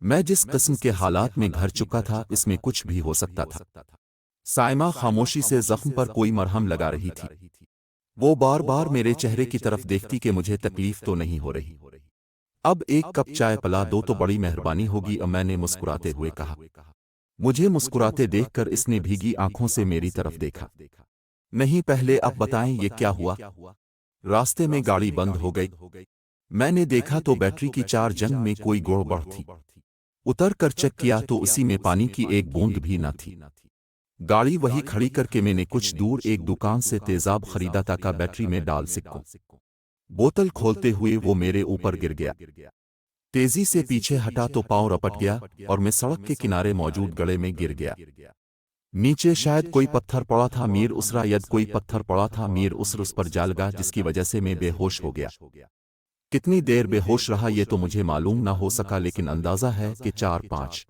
میں جس قسم کے حالات میں گھر چکا تھا اس میں کچھ بھی ہو سکتا تھا۔ سائمہ خاموشی سے زخم پر کوئی مرہم لگا رہی تھی۔ وہ بار بار میرے چہرے کی طرف دیکھتی کہ مجھے تکلیف تو نہیں ہو رہی۔ اب ایک کپ چائے پلا دو تو بڑی مہربانی ہوگی، میں نے مسکراتے ہوئے کہا۔ مجھے مسکراتے دیکھ کر اس نے بھیگی آنکھوں سے میری طرف دیکھا۔ نہیں، پہلے آپ بتائیں یہ کیا ہوا؟ راستے میں گاڑی بند ہو گئی۔ میں نے دیکھا تو بیٹری کی چارجنگ میں کوئی گڑبڑ تھی۔ اتر کر چیک کیا تو اسی میں پانی کی ایک بوند بھی نہ تھی۔ گاڑی وہی کھڑی کر کے میں نے کچھ دور ایک دکان سے تیزاب خریدا تاکہ بیٹری میں ڈال سکوں۔ بوتل کھولتے ہوئے وہ میرے اوپر گر گیا۔ تیزی سے پیچھے ہٹا تو پاؤں رپٹ گیا اور میں سڑک کے کنارے موجود گڑھے میں گر گیا۔ نیچے شاید کوئی پتھر پڑا تھا، میر اسرا ید کوئی پتھر پڑا تھا، میر اسر اس پر جا لگا جس کی وجہ سے میں بے ہوش ہو گیا۔ کتنی دیر بے ہوش رہا یہ تو مجھے معلوم نہ ہو سکا، لیکن اندازہ ہے کہ 4-5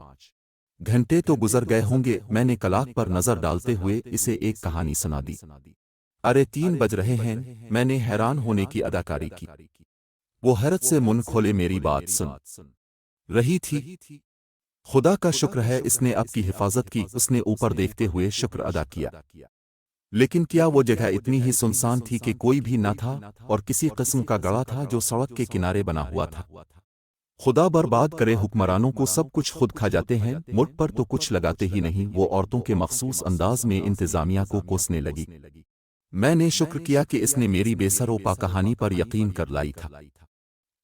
گھنٹے تو گزر گئے ہوں گے۔ میں نے کلاک پر نظر ڈالتے ہوئے اسے ایک کہانی سنا دی۔ ارے 3 بج رہے ہیں، میں نے حیران ہونے کی اداکاری کی۔ وہ حیرت سے منہ کھولے میری بات سن رہی تھی۔ خدا کا شکر ہے اس نے آپ کی حفاظت کی، اس نے اوپر دیکھتے ہوئے شکر ادا کیا۔ لیکن کیا وہ جگہ اتنی ہی سنسان تھی کہ کوئی بھی نہ تھا اور کسی قسم کا گڑھا تھا جو سڑک کے کنارے بنا ہوا تھا؟ خدا برباد کرے، حکمرانوں کو سب کچھ خود کھا جاتے ہیں، ملک پر تو کچھ لگاتے ہی نہیں۔ وہ عورتوں کے مخصوص انداز میں انتظامیہ کو کوسنے لگی۔ میں نے شکر کیا کہ اس نے میری بے سر و پا کہانی پر یقین کر لائی تھا۔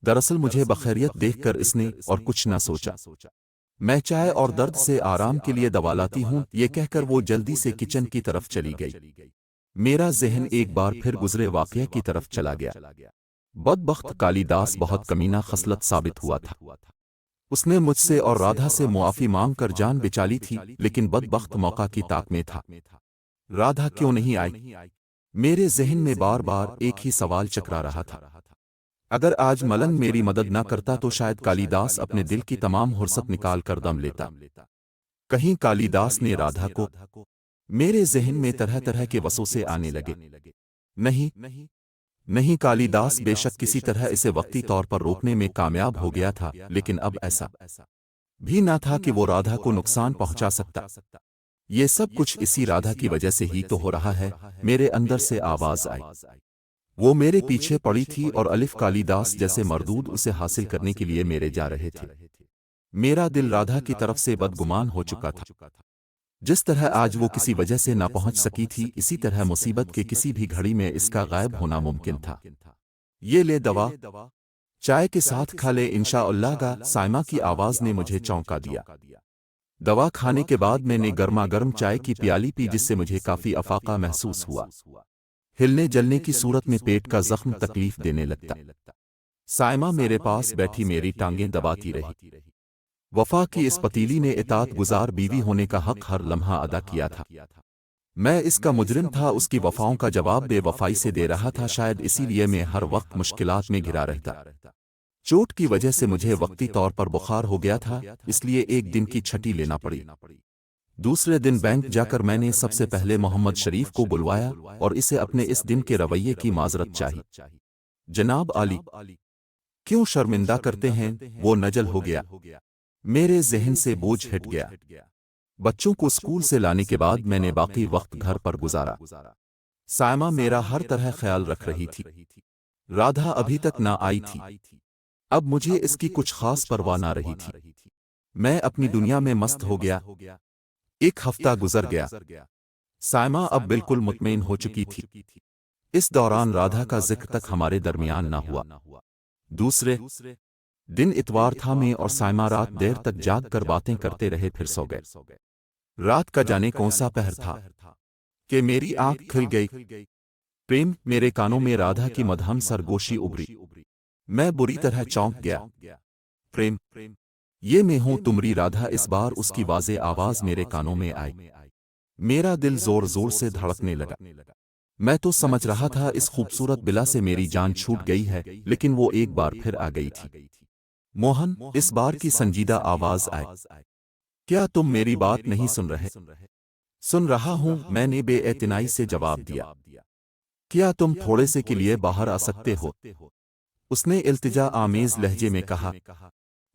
دراصل مجھے بخیریت دیکھ کر اس نے اور کچھ نہ سوچا۔ میں چائے اور درد سے آرام کے لیے دوا لاتی ہوں، یہ کہہ کر وہ جلدی سے کچن کی طرف چلی گئی۔ میرا ذہن ایک بار پھر گزرے واقعہ کی طرف چلا گیا۔ بدبخت کالی داس بہت کمینہ خصلت ثابت ہوا تھا۔ اس نے مجھ سے اور رادھا سے معافی مانگ کر جان بچا لی تھی، لیکن بدبخت موقع کی طاق میں تھا۔ رادھا کیوں نہیں آئی؟ میرے ذہن میں بار بار ایک ہی سوال چکرا رہا تھا۔ اگر آج ملنگ میری مدد نہ کرتا تو شاید کالی داس اپنے دل کی تمام حرصت نکال کر دم لیتا۔ کہیں کالی داس نے رادھا کو؟ میرے ذہن میں طرح طرح کے وسوسے آنے لگے۔ نہیں، کالی داس بے شک کسی طرح اسے وقتی طور پر روکنے میں کامیاب ہو گیا تھا، لیکن اب ایسا بھی نہ تھا کہ وہ رادھا کو نقصان پہنچا سکتا۔ یہ سب کچھ اسی رادھا کی وجہ سے ہی تو ہو رہا ہے۔ میرے اندر سے آواز آئی۔ وہ میرے پیچھے پڑی تھی اور الف کالی داس جیسے مردود اسے حاصل کرنے کے لیے میرے جا رہے تھے۔ میرا دل رادھا کی طرف سے بدگمان ہو چکا تھا۔ جس طرح آج وہ کسی وجہ سے نہ پہنچ سکی تھی، اسی طرح مصیبت کے کسی بھی گھڑی میں اس کا غائب ہونا ممکن تھا۔ یہ لے دوا، چائے کے ساتھ کھا لے انشاءاللہ گا۔ سائمہ کی آواز نے مجھے چونکا دیا۔ دوا کھانے کے بعد میں نے گرما گرم چائے کی پیالی پی، جس سے مجھے کافی افاقہ محسوس ہوا۔ ہلنے جلنے کی صورت میں پیٹ کا زخم تکلیف دینے لگتا۔ سائمہ میرے پاس بیٹھی میری ٹانگیں دباتی رہی۔ وفا کی اس پتیلی نے اطاعت گزار بیوی ہونے کا حق ہر لمحہ ادا کیا تھا۔ میں اس کا مجرم تھا، اس کی وفاؤں کا جواب بے وفائی سے دے رہا تھا، شاید اسی لیے میں ہر وقت مشکلات میں گھرا رہتا۔ چوٹ کی وجہ سے مجھے وقتی طور پر بخار ہو گیا تھا، اس لیے ایک دن کی چھٹی لینا پڑی۔ دوسرے دن بینک جا کر میں نے سب سے پہلے محمد شریف کو بلوایا اور اسے اپنے اس دن کے رویے کی معذرت چاہی۔ جناب عالی، کیوں شرمندہ کرتے ہیں؟ وہ نجل ہو گیا۔ میرے ذہن سے بوجھ ہٹ گیا۔ بچوں کو اسکول سے لانے کے بعد میں نے باقی وقت گھر پر گزارا۔ سائمہ میرا ہر طرح خیال رکھ رہی تھی۔ رادھا ابھی تک نہ آئی تھی۔ اب مجھے اس کی کچھ خاص پرواہ نہ رہی تھی۔ میں اپنی دنیا میں مست ہو گیا۔ ایک ہفتہ گزر گیا۔ سائمہ اب بالکل مطمئن ہو چکی تھی۔ اس دوران رادھا کا ذکر تک ہمارے درمیان نہ ہوا۔ دوسرے دن اتوار تھا، میں اور سائمہ رات دیر تک جاگ کر باتیں کرتے رہے، پھر سو گئے۔ رات کا جانے کون سا پہر تھا کہ میری آنکھ کھل گئی۔ پریم، میرے کانوں میں رادھا کی مدھم سرگوشی ابری۔ میں بری طرح چونک گیا۔ پریم، یہ میں ہوں تمری رادھا۔ اس بار اس کی واضح آواز میرے کانوں میں آئی۔ میرا دل زور زور سے دھڑکنے لگا۔ میں تو سمجھ رہا تھا اس خوبصورت بلا سے میری جان چھوٹ گئی ہے، لیکن وہ ایک بار پھر آ گئی تھی۔ موہن، اس بار کی سنجیدہ آواز آئی۔ کیا تم میری بات نہیں سن رہے؟ سن رہا ہوں، میں نے بے اعتنائی سے جواب دیا۔ کیا تم تھوڑے سے کے لیے باہر آ سکتے ہو؟ اس نے التجا آمیز لہجے میں کہا۔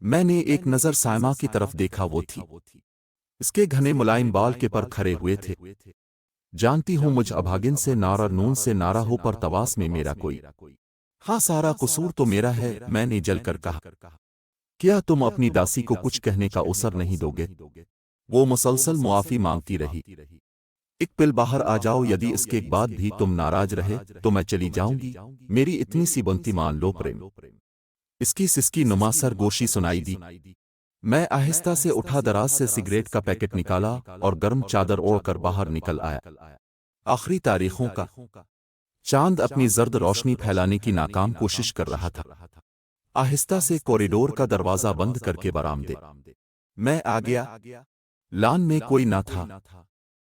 میں نے ایک نظر سائمہ کی طرف دیکھا، وہ تھی۔ اس کے گھنے ملائم بال کے پر کھڑے ہوئے تھے۔ جانتی ہوں مجھ ابھاگن سے نارا نون سے نارا ہو پر تواس میں میرا کوئی۔ ہاں سارا قصور تو میرا ہے، میں نے جل کر کہا۔ کیا تم اپنی داسی کو کچھ کہنے کا اوسر نہیں دو گے؟ وہ مسلسل معافی مانگتی رہی۔ ایک پل باہر آ جاؤ، یدی اس کے بعد بھی تم ناراض رہے تو میں چلی جاؤں گی، میری اتنی سی بنتی مان لو پریم۔ اس کی سسکی نما سر گوشی سنائی دی۔ میں آہستہ سے اٹھا، دراز سے سگریٹ کا پیکٹ نکالا اور گرم چادر اوڑھ کر باہر نکل آیا۔ آخری تاریخوں کا چاند اپنی زرد روشنی پھیلانے کی ناکام کوشش کر رہا تھا۔ آہستہ سے کوریڈور کا دروازہ بند کر کے برآمدے میں آ گیا۔ لان میں کوئی نہ تھا۔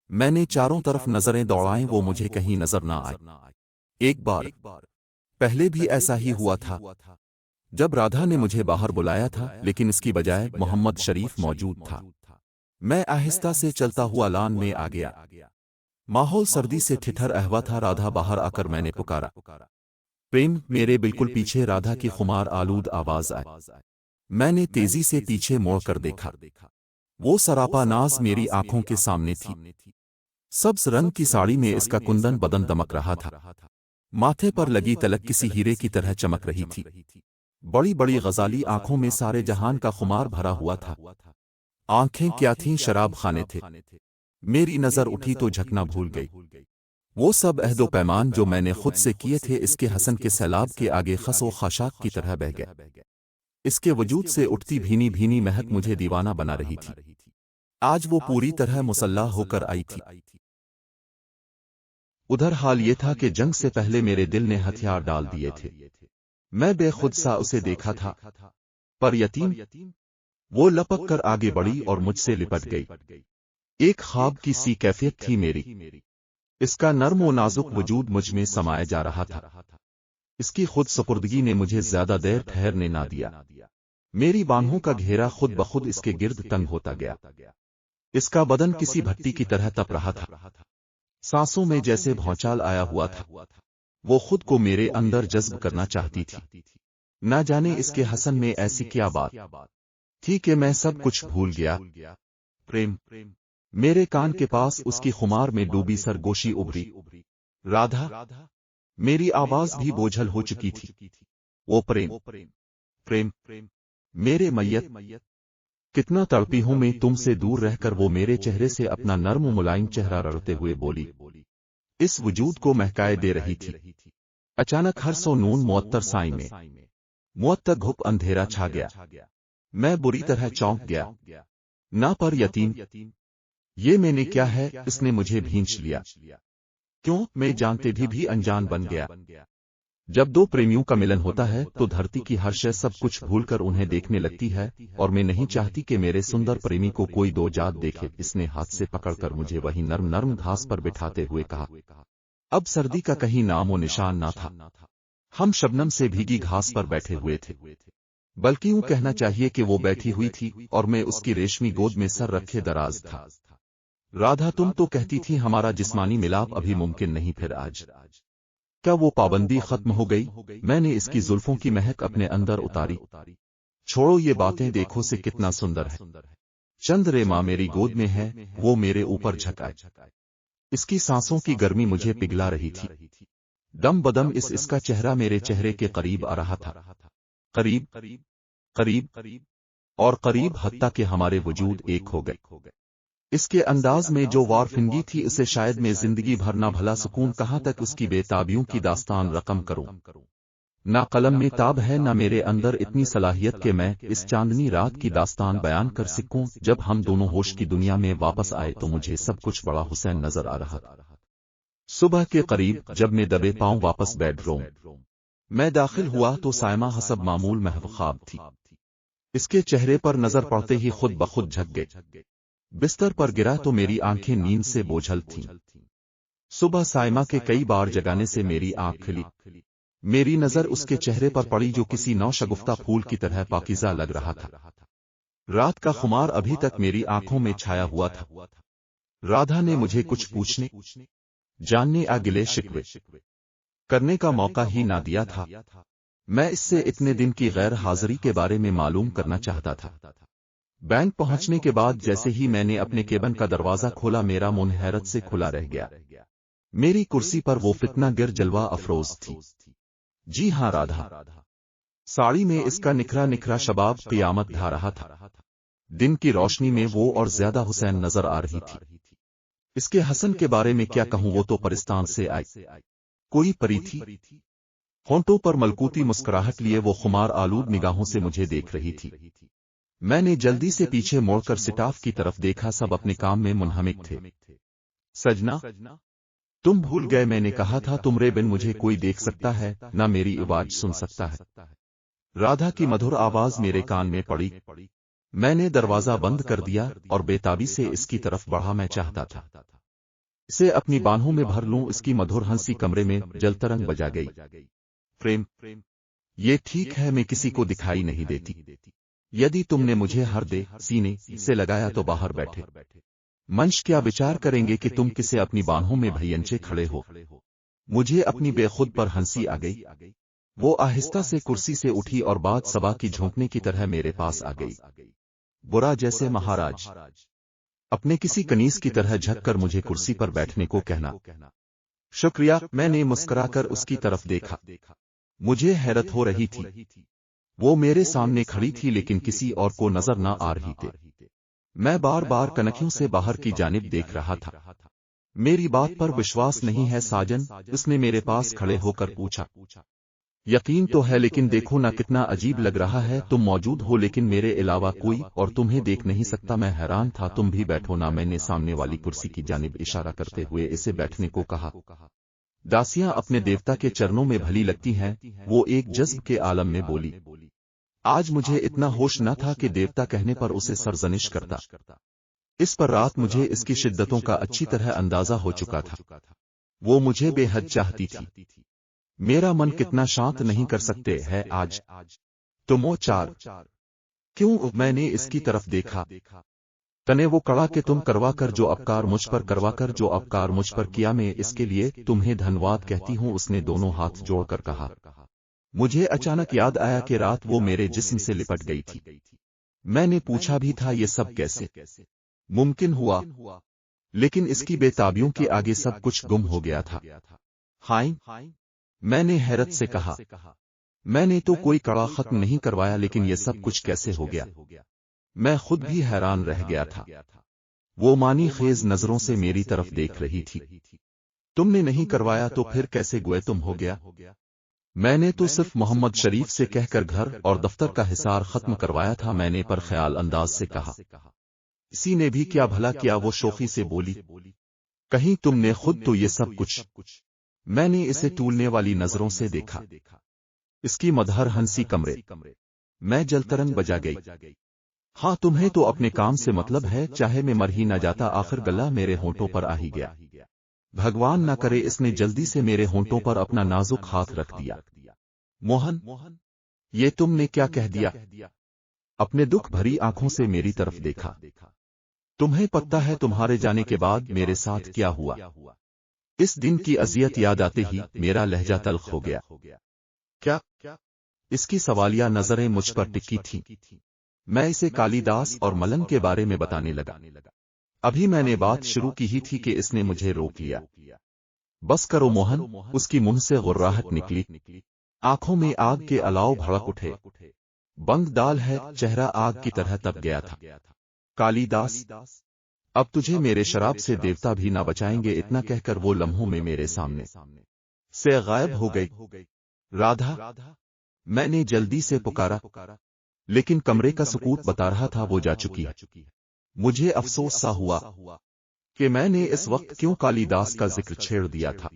میں نے چاروں طرف نظریں دوڑائیں، وہ مجھے کہیں نظر نہ آئے۔ ایک بار پہلے بھی ایسا ہی ہوا تھا، جب رادھا نے مجھے باہر بلایا تھا، لیکن اس کی بجائے محمد شریف موجود تھا۔ میں آہستہ سے چلتا ہوا لان میں آ گیا۔ ماحول سردی سے ٹھٹھر اہوا تھا۔ رادھا باہر آ کر میں نے پکارا، پریم، میرے بالکل پیچھے رادھا کی خمار آلود آواز آئی۔ میں نے تیزی سے پیچھے موڑ کر دیکھا۔ وہ سراپا ناز میری آنکھوں کے سامنے تھی۔ سبز رنگ کی ساڑی میں اس کا کندن بدن دمک رہا تھا۔ ماتھے پر لگی تلک کسی ہیرے کی طرح چمک رہی تھی۔ بڑی بڑی غزالی آنکھوں میں سارے جہان کا خمار بھرا ہوا تھا۔ آنکھیں کیا تھیں، شراب خانے تھے۔ میری نظر اٹھی تو جھکنا بھول گئی۔ وہ سب عہد و پیمان جو میں نے خود سے کیے تھے اس کے حسن کے سیلاب کے آگے خس و خاشاک کی طرح بہہ گئے۔ اس کے وجود سے اٹھتی بھینی بھینی مہک مجھے دیوانہ بنا رہی تھی۔ آج وہ پوری طرح مسلح ہو کر آئی تھی۔ ادھر حال یہ تھا کہ جنگ سے پہلے میرے دل نے ہتھیار ڈال دیے تھے۔ میں بے خود سا اسے دیکھا تھا، پر یتیم وہ لپک کر آگے بڑھی اور مجھ سے لپٹ گئی۔ ایک خواب کی سی کیفیت تھی میری۔ اس کا نرم و نازک وجود مجھ میں سمایا جا رہا تھا۔ اس کی خود سپردگی نے مجھے زیادہ دیر ٹھہرنے نہ دیا۔ میری بانہوں کا گھیرا خود بخود اس کے گرد تنگ ہوتا گیا۔ اس کا بدن کسی بھٹی کی طرح تپ رہا تھا۔ سانسوں میں جیسے بھونچال آیا ہوا تھا۔ وہ خود کو میرے اندر جذب کرنا چاہتی تھی۔ نہ جانے اس کے حسن میں ایسی کیا بات تھی کہ میں سب کچھ بھول گیا۔ پریم، میرے کان کے پاس اس کی خمار میں ڈوبی سرگوشی ابھری۔ رادھا، میری آواز بھی بوجھل ہو چکی تھی۔ وہ پریم، پریم، میرے میت، کتنا تڑپی ہوں میں تم سے دور رہ کر۔ وہ میرے چہرے سے اپنا نرم و ملائم چہرہ رڑتے ہوئے بولی، اس وجود کو مہکائے دے رہی تھی۔ اچانک ہر سو نون معطر سائی میں معطر گھپ اندھیرا چھا گیا۔ میں بری طرح چونک گیا۔ نہ پر یتیم، یہ میں نے کیا ہے، اس نے مجھے بھینچ لیا۔ کیوں، میں جانتے بھی انجان بن گیا۔ جب دو پریمیوں کا ملن ہوتا ہے تو دھرتی کی ہر شے سب کچھ بھول کر انہیں دیکھنے لگتی ہے، اور میں نہیں چاہتی کہ میرے سندر پریمی کو کوئی دو جات دیکھے۔ اس نے ہاتھ سے پکڑ کر مجھے وہی نرم نرم گھاس پر بٹھاتے ہوئے کہا۔ اب سردی کا کہیں نام و نشان نہ تھا۔ ہم شبنم سے بھیگی گھاس پر بیٹھے ہوئے تھے، بلکہ یوں کہنا چاہیے کہ وہ بیٹھی ہوئی تھی اور میں اس کی ریشمی گود میں سر رکھے دراز تھا۔ رادھا، تم تو کہتی تھی ہمارا جسمانی ملاپ ابھی ممکن نہیں، پھر آج کیا وہ پابندی ختم ہو گئی؟ میں نے اس کی زلفوں کی مہک اپنے اندر اتاری۔ چھوڑو یہ باتیں، دیکھو سے کتنا سندر ہے۔ چند رے ماں میری گود میں ہے، وہ میرے اوپر جھکائے۔ اس کی سانسوں کی گرمی مجھے پگھلا رہی تھی۔ دم بدم اس کا چہرہ میرے چہرے کے قریب آ رہا تھا، قریب قریب اور قریب، حتیٰ کہ ہمارے وجود ایک ہو گئے۔ اس کے انداز میں جو وارفنگی تھی، اسے شاید میں زندگی بھر نہ بھلا سکون کہاں تک اس کی بے تابیوں کی داستان رقم کروں۔ نہ قلم میں تاب ہے، نہ میرے اندر اتنی صلاحیت کہ میں اس چاندنی رات کی داستان بیان کر سکوں۔ جب ہم دونوں ہوش کی دنیا میں واپس آئے تو مجھے سب کچھ بڑا حسین نظر آ رہا تھا۔ صبح کے قریب جب میں دبے پاؤں واپس بیڈ روم میں داخل ہوا تو سائمہ حسب معمول محو خواب تھی۔ اس کے چہرے پر نظر پڑتے ہی خود بخود جھک گئے۔ بستر پر گرا تو میری آنکھیں نیند سے بوجھل تھیں۔ صبح سائمہ کے کئی بار جگانے سے میری آنکھ کھلی۔ میری نظر اس کے چہرے پر پڑی جو کسی نو شگفتہ پھول کی طرح پاکیزہ لگ رہا تھا۔ رات کا خمار ابھی تک میری آنکھوں میں چھایا ہوا تھا۔ رادھا نے مجھے کچھ پوچھنے، جاننے، گلے شکوے کرنے کا موقع ہی نہ دیا تھا۔ میں اس سے اتنے دن کی غیر حاضری کے بارے میں معلوم کرنا چاہتا تھا۔ بینک پہنچنے کے بعد جیسے ہی میں نے اپنے کیبن کا دروازہ کھولا میرا منہ حیرت سے کھلا رہ گیا۔ میری کرسی پر وہ فتنہ گر جلوہ افروز تھی۔ جی ہاں، رادھا۔ ساڑی میں اس کا نکھرا نکھرا شباب قیامت ڈھا رہا تھا۔ دن کی روشنی میں وہ اور زیادہ حسین نظر آ رہی تھی۔ اس کے حسن کے بارے میں کیا کہوں، وہ تو پرستان سے آئی کوئی پری تھی۔ ہونٹوں پر ملکوتی مسکراہٹ لیے وہ خمار آلود نگاہوں سے مجھے دیکھ رہی تھی۔ میں نے جلدی سے پیچھے موڑ کر سٹاف کی طرف دیکھا، سب اپنے کام میں منہمک تھے۔ سجنا، تم بھول گئے میں نے کہا تھا تمہارے بن مجھے کوئی دیکھ سکتا ہے نہ میری آواز سن سکتا ہے۔ رادھا کی مدھر آواز میرے کان میں پڑی۔ میں نے دروازہ بند کر دیا اور بے تابی سے اس کی طرف بڑھا۔ میں چاہتا تھا اسے اپنی بانہوں میں بھر لوں۔ اس کی مدھر ہنسی کمرے میں جل ترنگ بجا گئی۔ پریم، یہ ٹھیک ہے میں کسی کو دکھائی نہیں دیتی۔ یدی تم نے مجھے ہر دے سینے سے لگایا تو باہر بیٹھے منش کیا بچار کریں گے کہ تم کسے اپنی بانہوں میں بھینچے کھڑے ہو۔ مجھے اپنی بے خود پر ہنسی آ گئی۔ وہ آہستہ سے کرسی سے اٹھی اور باد صبا کی جھونکنے کی طرح میرے پاس آ گئی۔ برا جیسے مہاراج اپنے کسی کنیز کی طرح جھک کر مجھے کرسی پر بیٹھنے کو کہنا۔ شکریہ، میں نے مسکرا کر اس کی طرف دیکھا۔ مجھے حیرت ہو رہی تھی، وہ میرے سامنے کھڑی تھی لیکن کسی اور کو نظر نہ آ رہی تھی۔ میں بار بار کنکھیوں سے باہر کی جانب دیکھ رہا تھا۔ میری بات پر وشواس نہیں ہے ساجن؟ اس نے میرے پاس کھڑے ہو کر پوچھا۔ یقین تو ہے لیکن دیکھو نہ کتنا عجیب لگ رہا ہے، تم موجود ہو لیکن میرے علاوہ کوئی اور تمہیں دیکھ نہیں سکتا۔ میں حیران تھا۔ تم بھی بیٹھو نا، میں نے سامنے والی کرسی کی جانب اشارہ کرتے ہوئے اسے بیٹھنے کو کہا۔ داسیاں اپنے دیوتا کے چرنوں میں بھلی لگتی ہیں، وہ ایک جذب کے عالم میں بولی۔ آج مجھے اتنا ہوش نہ تھا کہ دیوتا کہنے پر اسے سرزنش کرتا۔ اس پر رات مجھے اس کی شدتوں کا اچھی طرح اندازہ ہو چکا تھا۔ وہ مجھے بے حد چاہتی تھی۔ میرا من کتنا شانت نہیں کر سکتے ہے آج تمو چار کیوں؟ میں نے اس کی طرف دیکھا۔ تنے وہ کڑا کہ تم کروا کر جو اپکار مجھ پر کروا کر جو اپکار مجھ پر کیا، میں اس کے لیے تمہیں دھنواد کہتی ہوں۔ اس نے دونوں ہاتھ جوڑ کر کہا۔ مجھے اچانک یاد آیا کہ رات وہ میرے جسم سے لپٹ گئی تھی۔ میں نے پوچھا بھی تھا یہ سب کیسے ممکن ہوا، لیکن اس کی بے تابیوں کے آگے سب کچھ گم ہو گیا تھا۔ ہائیں، میں نے حیرت سے کہا، میں نے تو کوئی کڑا ختم نہیں کروایا لیکن یہ سب کچھ کیسے ہو گیا؟ میں خود بھی حیران رہ گیا تھا۔ وہ مانی خیز نظروں سے میری طرف دیکھ رہی تھی۔ تم نے نہیں کروایا تو پھر کیسے گوئے تم ہو گیا؟ میں نے تو صرف محمد شریف سے کہہ کر گھر اور دفتر کا حصار ختم کروایا تھا، میں نے پر خیال انداز سے کہا۔ اسی نے بھی کیا بھلا کیا؟ وہ شوخی سے بولی۔ کہیں تم نے خود تو یہ سب کچھ؟ میں نے اسے ٹولنے والی نظروں سے دیکھا۔ اس کی مدھر ہنسی کمرے میں جل ترنگ بجا گئی۔ ہاں، تمہیں تو اپنے کام سے مطلب ہے، چاہے میں مر ہی نہ جاتا۔ آخر گلہ میرے ہونٹوں پر آ ہی گیا۔ بھگوان نہ کرے اس نے جلدی سے میرے ہونٹوں پر اپنا نازک ہاتھ رکھ دیا۔ موہن، یہ تم نے کیا کہہ دیا؟ اپنے دکھ بھری آنکھوں سے میری طرف دیکھا۔ تمہیں پتہ ہے تمہارے جانے کے بعد میرے ساتھ کیا ہوا؟ اس دن کی اذیت یاد آتے ہی میرا لہجہ تلخ ہو گیا۔ کیا؟ اس کی سوالیہ نظریں مجھ پر ٹکی تھیں۔ میں اسے کالی داس اور ملن کے بارے میں بتانے لگا۔ ابھی میں نے بات شروع کی ہی تھی کہ اس نے مجھے روک لیا۔ بس کرو موہن، اس کی منہ سے غراہٹ نکلی، آنکھوں میں آگ کے الاؤ بھڑک اٹھے۔ بنگ دال ہے، چہرہ آگ کی طرح تپ گیا تھا۔ کالی داس، اب تجھے میرے شراب سے دیوتا بھی نہ بچائیں گے، اتنا کہہ کر وہ لمحوں میں میرے سامنے سے غائب ہو گئی۔ رادھا، میں نے جلدی سے پکارا، لیکن کمرے کا سکوت بتا رہا تھا وہ جا چکی ہے۔ مجھے افسوس سا ہوا کہ میں نے اس وقت کیوں کالی داس کا ذکر چھیڑ دیا تھا،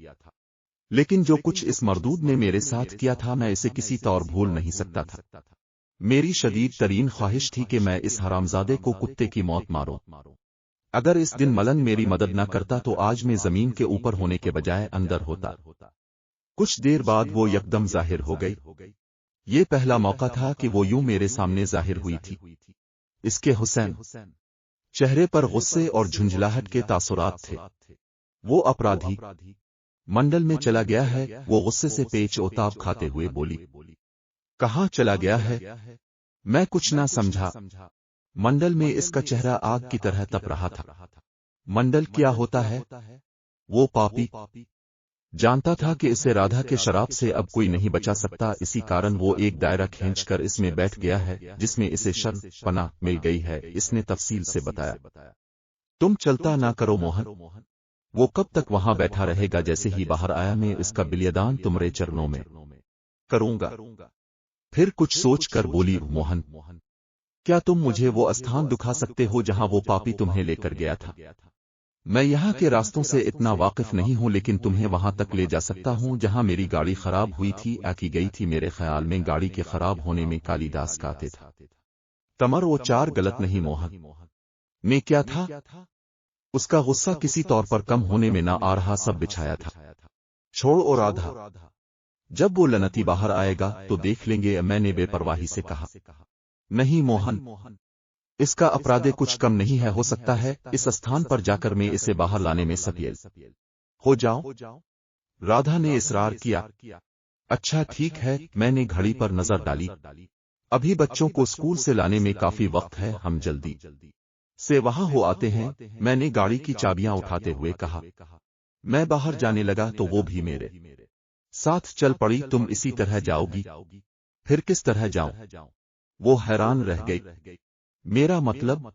لیکن جو کچھ اس مردود نے میرے ساتھ کیا تھا میں اسے کسی طور بھول نہیں سکتا تھا۔ میری شدید ترین خواہش تھی کہ میں اس حرامزادے کو کتے کی موت ماروں۔ اگر اس دن ملن میری مدد نہ کرتا تو آج میں زمین کے اوپر ہونے کے بجائے اندر ہوتا۔ کچھ دیر بعد وہ یکدم ظاہر ہو گئی۔ یہ پہلا موقع تھا کہ وہ یوں میرے سامنے ظاہر ہوئی تھی۔ اس کے حسین چہرے پر غصے اور جھنجھلاہٹ کے تاثرات تھے۔ وہ اپرادھی منڈل میں چلا گیا ہے، وہ غصے سے پیچ و تاب کھاتے ہوئے بولی۔ کہاں چلا گیا ہے؟ میں کچھ نہ سمجھا۔ منڈل میں اس کا چہرہ آگ کی طرح تپ رہا تھا۔ منڈل کیا ہوتا ہے؟ وہ پاپی جانتا تھا کہ اسے رادھا کے شراب سے اب کوئی نہیں بچا سکتا، اسی کارن وہ ایک دائرہ کھینچ کر اس میں بیٹھ گیا ہے جس میں اسے شرم پناہ مل گئی ہے۔ اس نے تفصیل سے بتایا۔ تم چلتا نہ کرو موہن، وہ کب تک وہاں بیٹھا رہے گا؟ جیسے ہی باہر آیا میں اس کا بلیدان تمہارے چرنوں میں کروں گا۔ پھر کچھ سوچ کر بولی، موہن کیا تم مجھے وہ استھان دکھا سکتے ہو جہاں وہ پاپی تمہیں لے کر گیا تھا؟ میں یہاں کے راستوں سے اتنا واقف نہیں ہوں، لیکن تمہیں وہاں تک لے جا سکتا ہوں جہاں میری گاڑی خراب ہوئی تھی، آکی گئی تھی۔ میرے خیال میں گاڑی کے خراب ہونے میں کالی داس کا ہاتھ تھا۔ تمر وہ چار غلط نہیں موہن میں کیا تھا؟ اس کا غصہ کسی طور پر کم ہونے میں نہ آ رہا، سب بچھایا تھا۔ چھوڑ اور آدھا، جب وہ لنتی باہر آئے گا تو دیکھ لیں گے، میں نے بے پرواہی سے کہا۔ نہیں موہن، اس کا اپرادے کچھ کم نہیں ہے، ہو سکتا ہے اس استھان پر جا کر میں اسے باہر لانے میں سفیل ہو جاؤں۔ رادھا نے اصرار کیا۔ اچھا ٹھیک ہے، میں نے گھڑی پر نظر ڈالی، ابھی بچوں کو اسکول سے لانے میں کافی وقت ہے، ہم جلدی سے وہاں ہو آتے ہیں۔ میں نے گاڑی کی چابیاں اٹھاتے ہوئے کہا۔ میں باہر جانے لگا تو وہ بھی میرے ساتھ چل پڑی۔ تم اسی طرح جاؤ گی؟ پھر کس طرح جاؤں؟ وہ حیران رہ گئی۔ میرا مطلب؟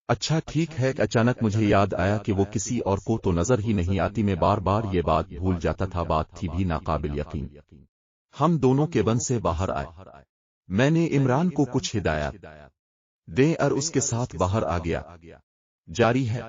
اچھا ٹھیک ہے۔ اچانک مجھے یاد آیا کہ وہ کسی اور کو تو نظر ہی نہیں آتی، میں بار بار یہ بات بھول جاتا تھا، بات تھی بھی ناقابل یقین۔ ہم دونوں کیبن سے باہر آئے، میں نے عمران کو کچھ ہدایات دیں اور اس کے ساتھ باہر آ گیا۔ جاری ہے۔